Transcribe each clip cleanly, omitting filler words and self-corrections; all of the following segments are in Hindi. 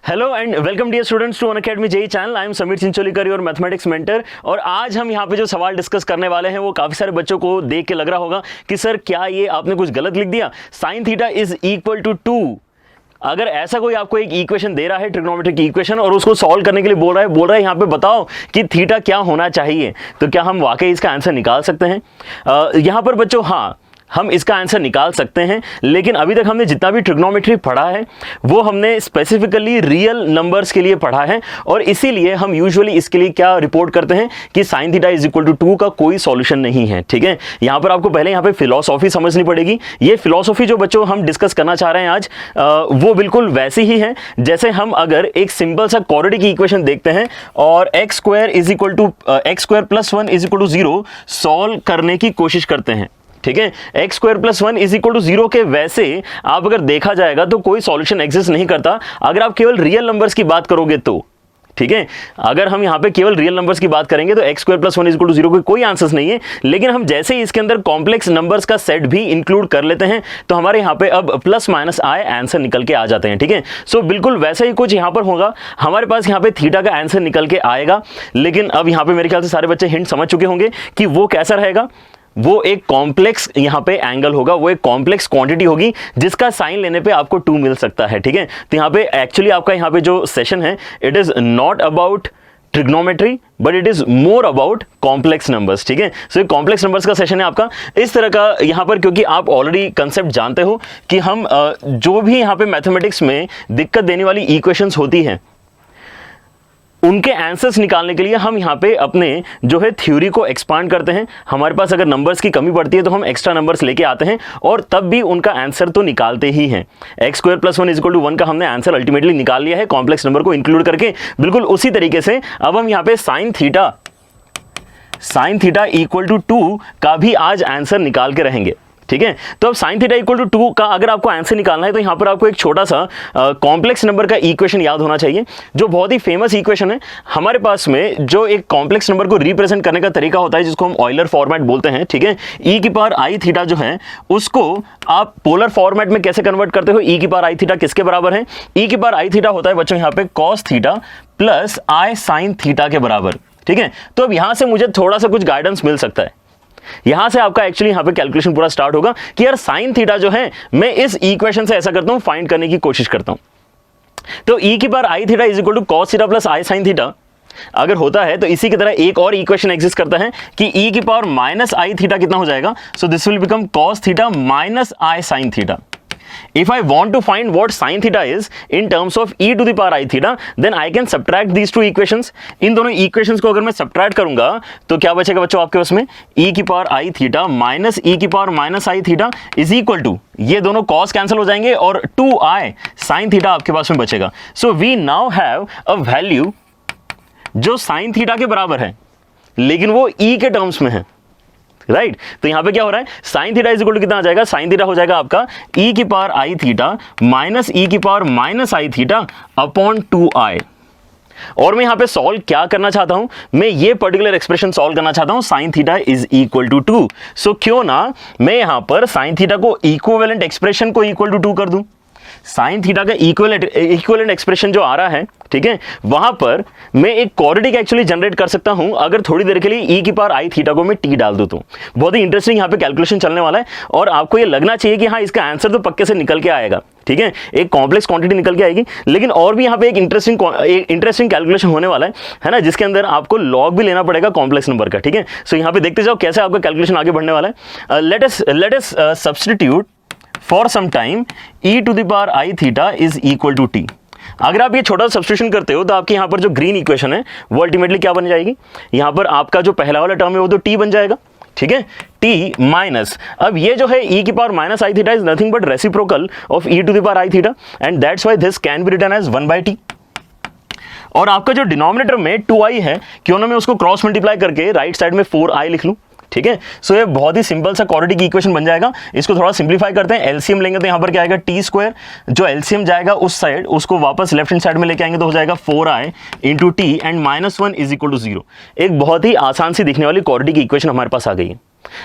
Hello and welcome dear students to Unacademy JEE channel. I am Sameer Chincholikar, your mathematics mentor. और आज हम यहाँ पे जो सवाल डिस्कस करने वाले हैं वो काफी सारे बच्चों को देख के लग रहा होगा कि सर क्या ये आपने कुछ गलत लिख दिया, sine theta is equal to 2। अगर ऐसा कोई आपको एक इक्वेशन दे रहा है, ट्रिग्नोमेट्रिक इक्वेशन, और उसको सॉल्व करने के लिए बोल रहा है यहाँ पे बताओ कि थीटा क्या होना चाहिए, तो क्या हम वाकई इसका आंसर निकाल सकते हैं? यहाँ पर बच्चों हाँ, हम इसका आंसर निकाल सकते हैं, लेकिन अभी तक हमने जितना भी ट्रिग्नोमेट्री पढ़ा है वो हमने स्पेसिफिकली रियल नंबर्स के लिए पढ़ा है, और इसीलिए हम यूजुअली इसके लिए क्या रिपोर्ट करते हैं कि sine theta is equal to 2 का कोई सॉल्यूशन नहीं है। ठीक है, यहाँ पर आपको पहले यहाँ पे फिलॉसॉफी समझनी पड़ेगी। ये फिलॉसॉफी जो बच्चों हम डिस्कस करना चाह रहे हैं आज, वो बिल्कुल वैसी ही है जैसे हम अगर एक सिंपल सा क्वाड्रेटिक इक्वेशन देखते हैं और x square is equal to x square plus 1 is equal to 0 solve करने की कोशिश करते हैं। ठीक है, x square plus 1 is equal to 0 के वैसे आप अगर देखा जाएगा तो कोई सॉल्यूशन एग्जिस्ट नहीं करता अगर आप केवल रियल नंबर्स की बात करोगे तो। ठीक है, अगर हम यहाँ पे केवल रियल नंबर्स की बात करेंगे तो x square plus 1 is equal to 0 के कोई आंसर्स नहीं है, लेकिन हम जैसे ही इसके अंदर कॉम्प्लेक्स नंबर्स का सेट भी इंक्लूड कर लेते हैं तो हमारे यहाँ पे अब प्लस माइनस आई आंसर निकल के आ जाते हैं। ठीक है, सो बिल्कुल वैसा ही कुछ यहाँ पर होगा, हमारे पास यहाँ पे थीटा का आंसर निकल के आएगा। लेकिन अब यहाँ पे मेरे ख्याल से सारे बच्चे हिंट समझ चुके होंगे कि वो कैसा रहेगा। वो एक कॉम्प्लेक्स यहाँ पे एंगल होगा, वो एक कॉम्प्लेक्स क्वांटिटी होगी जिसका साइन लेने पे आपको 2 मिल सकता है। ठीक है, तो यहाँ पे एक्चुअली आपका यहाँ पे जो सेशन है it is not about trigonometry but it is more about complex numbers. ठीक है, सो कॉम्प्लेक्स नंबर्स का सेशन है आपका इस तरह का यहाँ पर, क्योंकि आप ऑलरेडी कंसेप्ट जानते हो कि हम जो भी यहाँ पे मैथमेटिक्स में दिक्कत देने वाली इक्वेशंस होती हैं उनके आंसर्स निकालने के लिए हम यहाँ पे अपने जो है थ्योरी को एक्सपांड करते हैं। हमारे पास अगर नंबर्स की कमी पड़ती है तो हम एक्स्ट्रा नंबर्स लेके आते हैं और तब भी उनका आंसर तो निकालते ही हैं। X square plus 1 is equal to 1 का हमने आंसर अल्टीमेटली निकाल लिया है कॉम्प्लेक्स नंबर को इंक्लूड करके। बिल्कुल उसी तरीके से अब हम यहाँ पे साइन थीटा इक्वल टू 2 का भी आज आंसर निकाल के रहेंगे। ठीक है, तो अब साइन थीटा इक्वल टू 2 का अगर आपको आंसर निकालना है तो यहाँ पर आपको एक छोटा सा कॉम्प्लेक्स नंबर का इक्वेशन याद होना चाहिए, जो बहुत ही फेमस इक्वेशन है हमारे पास में। जो एक कॉम्प्लेक्स नंबर को रिप्रेजेंट करने का तरीका होता है जिसको हम ऑयलर फॉर्मेट बोलते हैं। ठीक है, ई की पावर आई थीटा जो है उसको आप पोलर फॉर्मेट में कैसे कन्वर्ट करते हो? ई की पावर आई थीटा किसके बराबर है? ई की पावर आई थीटा होता है बच्चों यहाँ पे cos theta plus i sine theta के बराबर। ठीक है, तो अब यहां से मुझे थोड़ा सा कुछ गाइडेंस मिल सकता है। यहां से आपका एक्चुअली यहां पे कैलकुलेशन पूरा स्टार्ट होगा कि यार साइन थीटा जो है मैं इस इक्वेशन से ऐसा करता हूं, फाइंड करने की कोशिश करता हूं। तो ई की power i theta is equal to cos theta plus i sine theta अगर होता है तो इसी की तरह एक और इक्वेशन एग्जिस्ट करता है कि ई की पावर माइनस आई थीटा कितना हो जाएगा? So this will become cos theta minus I sine theta. If I want to find what sin theta is in terms of e to the power I theta, then I can subtract these two equations. इन दोनों equations को अगर मैं subtract करूंगा तो क्या बचेगा बच्चों आपके पास में? e की power I theta minus e की power minus I theta is equal to, ये दोनों cos कैंसिल हो जाएंगे और 2i sin थीटा आपके पास में बचेगा। So we now have a value जो sin थीटा के बराबर है लेकिन वो e के टर्म्स में है। राइट, तो यहां पे क्या हो रहा है? Sine theta is equal to कितना आ जाएगा? साइन थीटा हो जाएगा आपका e की power i theta minus e की power minus i theta upon 2i। और मैं यहां पे सॉल्व क्या करना चाहता हूं? मैं ये पर्टिकुलर एक्सप्रेशन सॉल्व करना चाहता हूं sine theta is equal to 2। So क्यों ना मैं यहां पर साइन थीटा को इक्विवेलेंट एक्सप्रेशन को इक्वल टू 2 कर दूं। साइन थीटा का इक्विवेलेंट एक्सप्रेशन जो आ रहा है, ठीक है, वहां पर मैं एक क्वाड्रेटिक एक्चुअली जनरेट कर सकता हूं अगर थोड़ी देर के लिए ई की पावर आई थीटा को मैं टी डाल दूं तो। बहुत ही इंटरेस्टिंग यहां पे कैलकुलेशन चलने वाला है और आपको ये लगना चाहिए कि हाँ इसका आंसर तो पक्के से निकल के आएगा। ठीक है, एक कॉम्प्लेक्स क्वांटिटी निकल के आएगी, लेकिन और भी यहाँ पे एक इंटरेस्टिंग कैलकुलेशन होने वाला है ना, जिसके अंदर आपको लॉग भी लेना पड़ेगा कॉम्प्लेक्स नंबर का। ठीक है, सो यहाँ पे देखते जाओ कैसे आपका कैलकुलेशन आगे बढ़ने वाला है। Let us substitute for some time e to the power i theta is equal to t. अगर आप ये छोटा सब्स्टिट्यूशन करते हो तो आपके यहाँ पर जो ग्रीन इक्वेशन है वो अल्टीमेटली क्या बन जाएगी? यहाँ पर आपका जो पहला वाला टर्म है वो तो t बन जाएगा। ठीक है, t माइनस, अब ये जो है e की power minus i theta is nothing but reciprocal of e to the power i theta and that's why this can be written as 1/t। और आपका जो डिनोमिनेटर में 2i है, क्यों ना मैं उसको क्रॉस मल्टीप्लाई करके राइट साइड में 4i लिख लूं। ठीक है, सो ये बहुत ही सिंपल सा क्वाड्रेटिक इक्वेशन बन जाएगा। इसको थोड़ा सिंप्लीफाई करते हैं, एलसीएम लेंगे तो यहाँ पर क्या आएगा? टी स्क्वायर, जो एलसीएम जाएगा उस साइड उसको वापस लेफ्ट हैंड साइड में लेके आएंगे तो हो जाएगा 4i into t and minus 1 is equal to 0। एक बहुत ही आसान सी दिखने वाली क्वाड्रेटिक इक्वेशन हमारे पास आ गई है।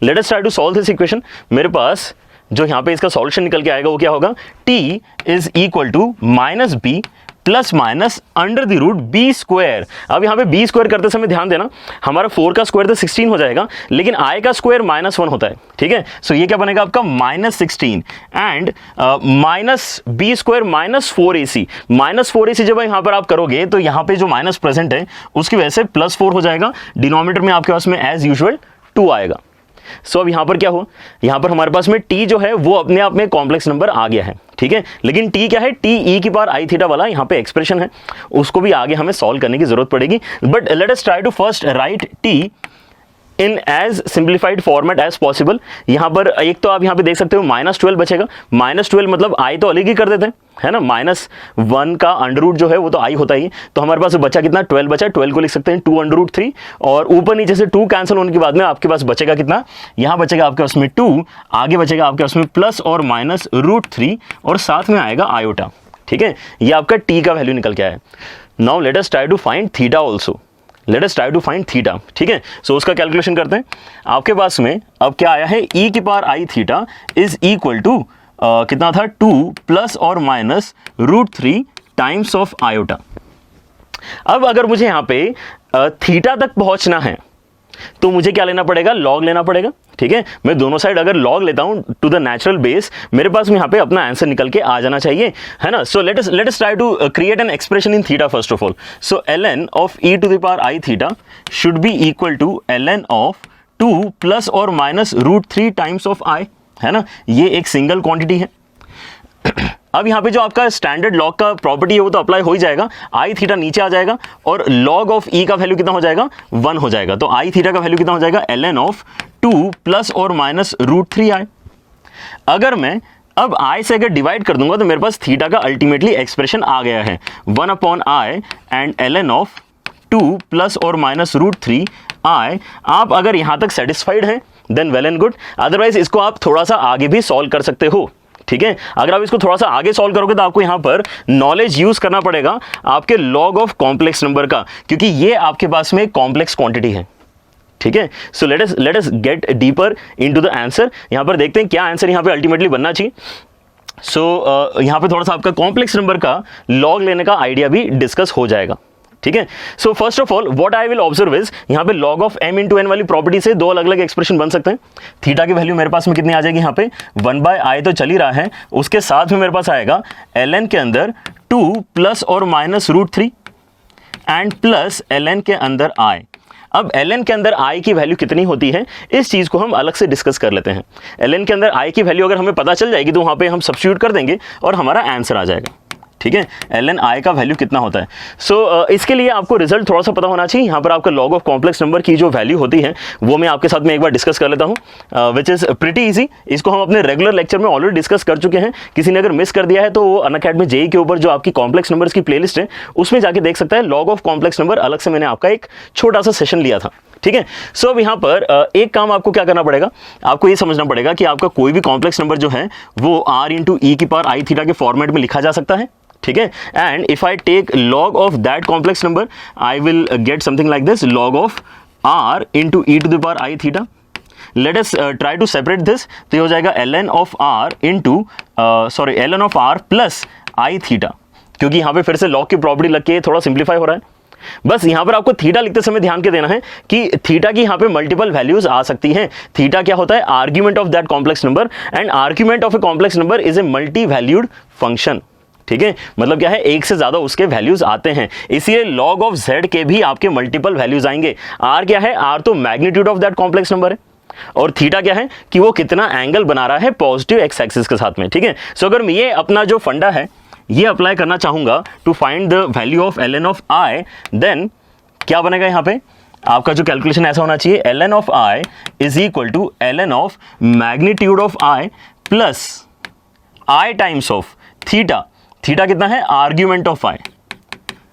Let us try to solve this equation. मेरे पास जो यहाँ पे इसका सॉल्यूशन निकल के आएगा वो क्या होगा? t is equal to minus b plus minus under the root b square. अब यहाँ पे बी स्क्वायर करते समय ध्यान देना, हमारा 4 का स्क्वायर तो 16 हो जाएगा, लेकिन आई का स्क्वायर -1 होता है, ठीक है। सो ये क्या बनेगा आपका -16 and minus B square -4ac। -4ac जब यहाँ पर आप करोगे तो यहाँ पे जो माइनस प्रेजेंट है उसकी वजह से +4 हो जाएगा, डिनोमिनेटर में आपके पास में एज यूजुअल 2 आएगा। सो अब यहाँ पर क्या हो, यहाँ पर हमारे पास में t जो है वो अपने आप में कॉम्प्लेक्स नंबर आ गया है, ठीक है। लेकिन t क्या है, t e की पावर आई थीटा वाला यहाँ पे एक्सप्रेशन है, उसको भी आगे हमें सॉल्व करने की जरूरत पड़ेगी। But let us try to first write t in as simplified format as possible. यहाँ पर एक तो आप यहाँ पे देख सकते हो -12 बचेगा, -12 मतलब i तो अलग ही कर देते हैं, है ना। -1 का अंडर रूट जो है वो तो i होता ही, तो हमारे पास बचा कितना, 12 बचा। 12 को लिख सकते हैं 2√3 और ऊपर नीचे से 2 कैंसिल होने के बाद में आपके पास बचेगा कितना, यहाँ बचेगा आपके पास में 2, आगे बचेगा आपके पास में प्लस और माइनस √3 और साथ में आएगा आयोटा, ठीक है। ये आपका t का वैल्यू निकल के आया। Now let us try to find theta also, let us try to find theta, ठीक है। सो उसका कैलकुलेशन करते हैं। आपके पास में अब क्या आया है, e की power i theta is equal to कितना था, 2 प्लस और माइनस √3 टाइम्स ऑफ आयोटा। अब अगर मुझे यहाँ पे थीटा तक पहुंचना है तो मुझे क्या लेना पड़ेगा, लॉग लेना पड़ेगा, ठीक है। मैं दोनों साइड अगर लॉग लेता हूं टू द नेचुरल बेस, मेरे पास में यहाँ पे अपना आंसर निकल के आ जाना चाहिए, है ना। So let us try to create an expression in theta first of all. So ln of e to the power i theta should be equal to ln of 2 plus और माइनस √3 टाइम्स ऑफ i, है ना। ये एक सिंगल क्वांटिटी है। अब यहाँ पे जो आपका स्टैंडर्ड लॉग का प्रॉपर्टी है वो तो अप्लाई हो ही जाएगा, आई थीटा नीचे आ जाएगा और लॉग ऑफ ई का वैल्यू कितना हो जाएगा, 1 हो जाएगा। तो आई थीटा का वैल्यू कितना हो जाएगा, ln ऑफ 2 प्लस और माइनस √3i। अगर मैं अब i से अगर डिवाइड कर दूंगा तो मेरे पास थीटा का अल्टीमेटली एक्सप्रेशन आ गया है, 1/i and ln of 2 plus और माइनस √3i। आप अगर यहां तक सेटिस्फाइड हैं then well and good, otherwise इसको आप थोड़ा सा आगे भी सॉल्व कर सकते हो, ठीक है। अगर आप इसको थोड़ा सा आगे सॉल्व करोगे तो आपको यहां पर नॉलेज यूज करना पड़ेगा आपके लॉग ऑफ कॉम्प्लेक्स नंबर का, क्योंकि ये आपके पास में कॉम्प्लेक्स क्वांटिटी है, ठीक है। सो let us get deeper into the answer. यहां पर देखते हैं क्या आंसर यहां पे अल्टीमेटली बनना चाहिए। सो यहां पे थोड़ा सा आपका कॉम्प्लेक्स नंबर का लॉग लेने का आइडिया भी डिस्कस हो जाएगा, ठीक है। So first of all what I will observe is, यहाँ पे log of m into n वाली प्रॉपर्टी से दो अलग अलग एक्सप्रेशन बन सकते हैं। थीटा की वैल्यू मेरे पास में कितनी आ जाएगी, यहाँ पे 1/i तो चल ही रहा है, उसके साथ में मेरे पास आएगा ln के अंदर 2 प्लस और माइनस √3 एंड प्लस ln के अंदर i। अब ln के अंदर i की वैल्यू कितनी होती है इस चीज को हम अलग से डिस्कस कर लेते हैं। ln के अंदर i की वैल्यू अगर हमें पता चल जाएगी तो वहां पे हम सब्स्टिट्यूट कर देंगे और हमारा आंसर आ जाएगा, ठीक है। ln i का वैल्यू कितना होता है। सो इसके लिए आपको रिजल्ट थोड़ा सा पता होना चाहिए। यहाँ पर आपका लॉग ऑफ कॉम्प्लेक्स नंबर की जो वैल्यू होती है वो मैं आपके साथ में एक बार डिस्कस कर लेता हूँ, विच इज़ प्रिटी इजी। इसको हम अपने रेगुलर लेक्चर में ऑलरेडी डिस्कस कर चुके हैं। किसी ने अगर मिस कर दिया है तो वो अनअकैडमी जेई के ऊपर जो आपकी कॉम्प्लेक्स नंबर्स की प्लेलिस्ट है उसमें जाके देख सकता है। लॉग ऑफ कॉम्प्लेक्स नंबर अलग से मैंने आपका एक छोटा सा सेशन लिया था, ठीक है। सो अब यहाँ पर एक काम आपको क्या करना पड़ेगा, आपको ये समझना पड़ेगा कि आपका कोई भी कॉम्प्लेक्स नंबर जो है वो r इंटू ई की पावर आई थीटा के फॉर्मेट में लिखा जा सकता है, ठीक है। And if I take log of that complex number I will get something like this, log of r into e to the power i theta. Let us try to separate this, तो ये हो जाएगा ln of r into ln of r plus i theta, क्योंकि यहाँ पे फिर से log की प्रॉपर्टी लग के थोड़ा सिंप्लीफाई हो रहा है। बस यहां पर आपको थीटा लिखते समय ध्यान के देना है कि थीटा की यहां पे मल्टीपल वैल्यूज आ सकती हैं। थीटा क्या होता है, argument of that complex number, and argument of a complex number is a multi valued function, ठीक है। मतलब क्या है, एक से ज्यादा उसके वैल्यूज आते हैं, इसीलिए log ऑफ z के भी आपके मल्टीपल वैल्यूज आएंगे। r क्या है, r तो magnitude of that complex number है, और थीटा क्या है कि वो कितना एंगल बना रहा है पॉजिटिव एक्स एक्सिस के साथ में, ठीक है। सो अगर मैं ये अपना जो फंडा है ये अप्लाई करना चाहूंगा to find the value of ln of i, then क्या बनेगा, यहाँ पे आपका जो कैलकुलेशन ऐसा होना चाहिए, ln of i is equal to ln of magnitude of i plus i times of theta. Theta कितना है, आर्ग्यूमेंट ऑफ i,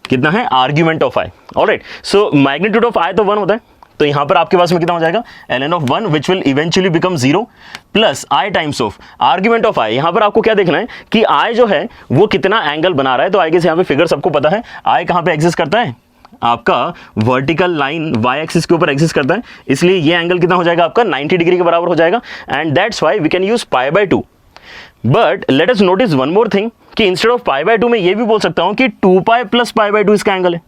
कितना है, argument of i। Alright, so magnitude of i तो 1 होता है, तो यहां पर आपके पास में कितना हो जाएगा, ln of 1 which will eventually become 0 plus i times of argument of i। यहां पर आपको क्या देखना है कि i जो है वो कितना एंगल बना रहा है। तो आई गेस यहां पे फिगर सबको पता है, i कहां पे एग्जिस्ट करता है, आपका वर्टिकल लाइन y एक्सिस के ऊपर एग्जिस्ट करता है, इसलिए ये एंगल कितना हो जाएगा आपका 90 डिग्री के बराबर हो जाएगा, and that's why we can use pi by 2। But let us notice one more thing, कि इंस्टेड ऑफ पाई बाय 2 में ये भी बोल सकता हूं कि 2 पाई प्लस पाई बाय 2 इसका एंगल है।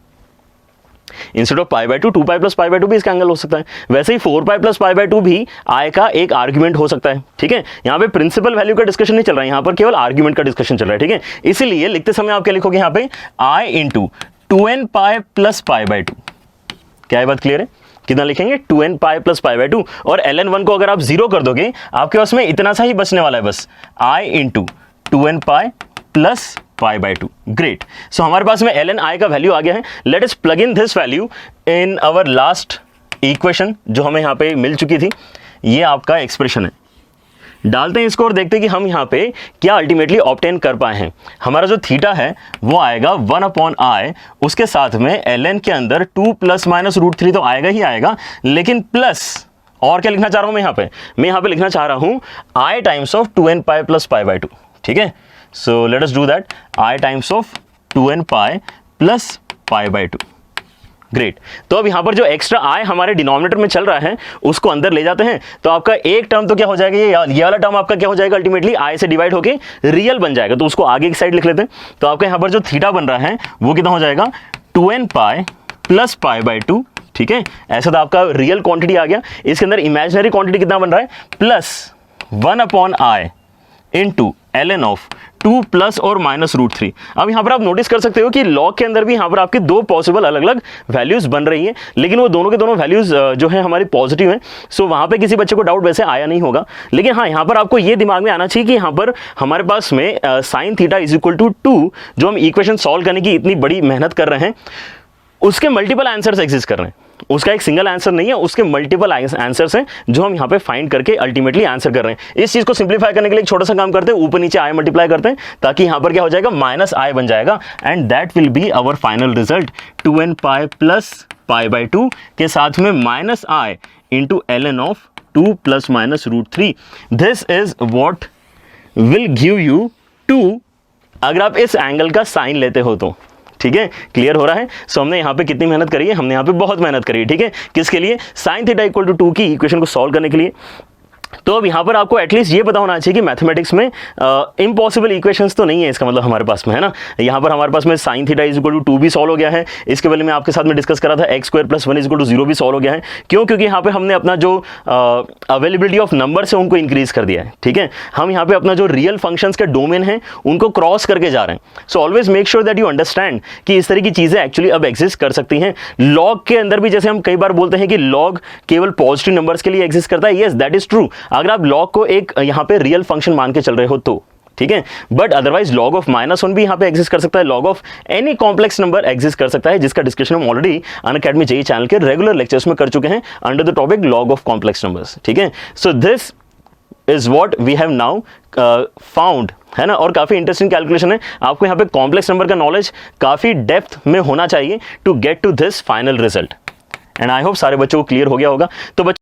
Instead of pi by 2 2 pi plus pi by 2 भी इसका एंगल हो सकता है। वैसे ही 4 पाई प्लस पाई बाय 2 भी आई का एक आर्ग्यूमेंट हो सकता है। ठीक है, यहां पे प्रिंसिपल वैल्यू का डिस्कशन नहीं चल रहा है, यहां पर केवल आर्ग्यूमेंट का डिस्कशन चल रहा है। ठीक है, इसीलिए लिखते समय आप क्या लिखोगे यहां पे i into 2n pi plus pi by 2। क्या है बात क्लियर है? कितना लिखेंगे 2n pi plus pi by 2 और ln1 को अगर आप 0 कर दोगे आपके पास में इतना सा ही बचने वाला है, बस i into 2n pi plus pi by 2। Great, so हमारे पास में ln i का वैल्यू आ गया है। Let us plug in this value in our last equation जो हमें यहाँ पे मिल चुकी थी। ये आपका एक्सप्रेशन है, डालते हैं इसको और देखते हैं कि हम यहाँ पे क्या अल्टीमेटली ऑब्टेन कर पाए हैं। हमारा जो थीटा है वो आएगा 1/i, उसके साथ में ln के अंदर 2 प्लस माइनस √3 तो आएगा ही आएगा, लेकिन प्लस और क्या लिखना चाह रहा हूं मैं यहाँ पे लिखना चाह रहा हूं i times of 2n pi plus pi by 2। ठीक है, सो let us do that, i times of 2n pi plus pi by 2। Great, तो अब यहां पर जो एक्स्ट्रा i हमारे डिनोमिनेटर में चल रहा है उसको अंदर ले जाते हैं, तो आपका एक टर्म तो क्या हो जाएगा, ये वाला टर्म आपका क्या हो जाएगा, अल्टीमेटली i से डिवाइड होके रियल बन जाएगा। तो उसको आगे की साइड लिख लेते हैं। तो आपका यहां पर जो थीटा बन रहा है वो कितना हो जाएगा 2n pi plus pi by 2। ठीक है, ऐसा तो आपका रियल क्वांटिटी आ गया। इसके अंदर इमेजिनरी क्वांटिटी कितना बन रहा है, plus 1/i into ln of 2 plus और माइनस √3। अब यहां पर आप नोटिस कर सकते हो कि लॉग के अंदर भी यहां पर आपके दो पॉसिबल अलग अलग वैल्यूज बन रही हैं, लेकिन वो दोनों के दोनों वैल्यूज जो है हमारी पॉजिटिव हैं। सो वहां पे किसी बच्चे को डाउट वैसे आया नहीं होगा, लेकिन हाँ यहां पर आपको ये दिमाग में आना चाहिए कि यहां पर हमारे पास में sine theta is equal to 2, जो हम इक्वेशन सॉल्व करने की इतनी बड़ी मेहनत कर रहे हैं उसके मल्टीपल आंसर्स एग्जिस्ट कर रहे हैं। उसका एक सिंगल आंसर नहीं है, उसके मल्टीपल आंसर्स हैं जो हम यहाँ पे फाइंड करके अल्टीमेटली आंसर कर रहे हैं। इस चीज को सिंप्लीफाई करने के लिए एक छोटा सा काम करते हैं, ऊपर नीचे i मल्टीप्लाई करते हैं, ताकि यहाँ पर क्या हो जाएगा माइनस i बन जाएगा, and that will be our final result 2n pi plus pi by 2 के साथ में minus i into ln of 2 plus minus √3। This is what will give you 2 अगर आप इस एंगल का साइन लेते हो तो। ठीक है, क्लियर हो रहा है? सो हमने यहाँ पे कितनी मेहनत करी है, हमने यहाँ पे बहुत मेहनत करी है। ठीक है, किसके लिए, साइन थीटा इक्वल टू 2 की इक्वेशन को सॉल्व करने के लिए। तो अब यहाँ पर आपको एटलीस्ट ये पता होना चाहिए कि मैथमेटिक्स में इम्पॉसिबल इक्वेशंस तो नहीं है, इसका मतलब हमारे पास में है ना। यहाँ पर हमारे पास में sine theta is equal to 2 भी सॉल्व हो गया है। इसके पहले मैं आपके साथ में डिस्कस करा था x² + 1 = 0 भी सॉल्व हो गया है। क्यों? क्योंकि यहाँ पे हमने अपना जो अवेलेबिलिटी ऑफ नंबर्स है उनको इंक्रीज कर दिया है। ठीक है, हम यहाँ पे अपना जो रियल फंक्शंस के डोमेन है उनको क्रॉस करके जा रहे हैं। So always make sure that you understand कि इस तरह की चीजें एक्चुअली अब एग्जिस्ट कर सकती हैं। लॉग के अंदर भी जैसे हम कई बार बोलते हैं कि लॉग केवल पॉजिटिव नंबर्स के लिए एग्जिस्ट करता है, यस दैट इज ट्रू, अगर आप लॉग को एक यहाँ पे रियल फंक्शन मान के चल रहे हो तो। ठीक है, बट अदरवाइज लॉग ऑफ -1 भी यहाँ पे एग्जिस्ट कर सकता है, log of any complex number exist कर सकता है, जिसका डिस्कशन हम ऑलरेडी अनअकैडमी जेईई चैनल के रेगुलर लेक्चर्स में कर चुके हैं under the topic log of complex numbers. ठीक है, so this is what we have now found, है ना। और काफी इंटरेस्टिंग कैलकुलेशन है, आपको यहाँ पे कॉम्प्लेक्स नंबर का नॉलेज काफी डेप्थ में होना चाहिए to get to this final result, and I hope सारे बच्चों को क्लियर हो गया होगा। तो बच्चों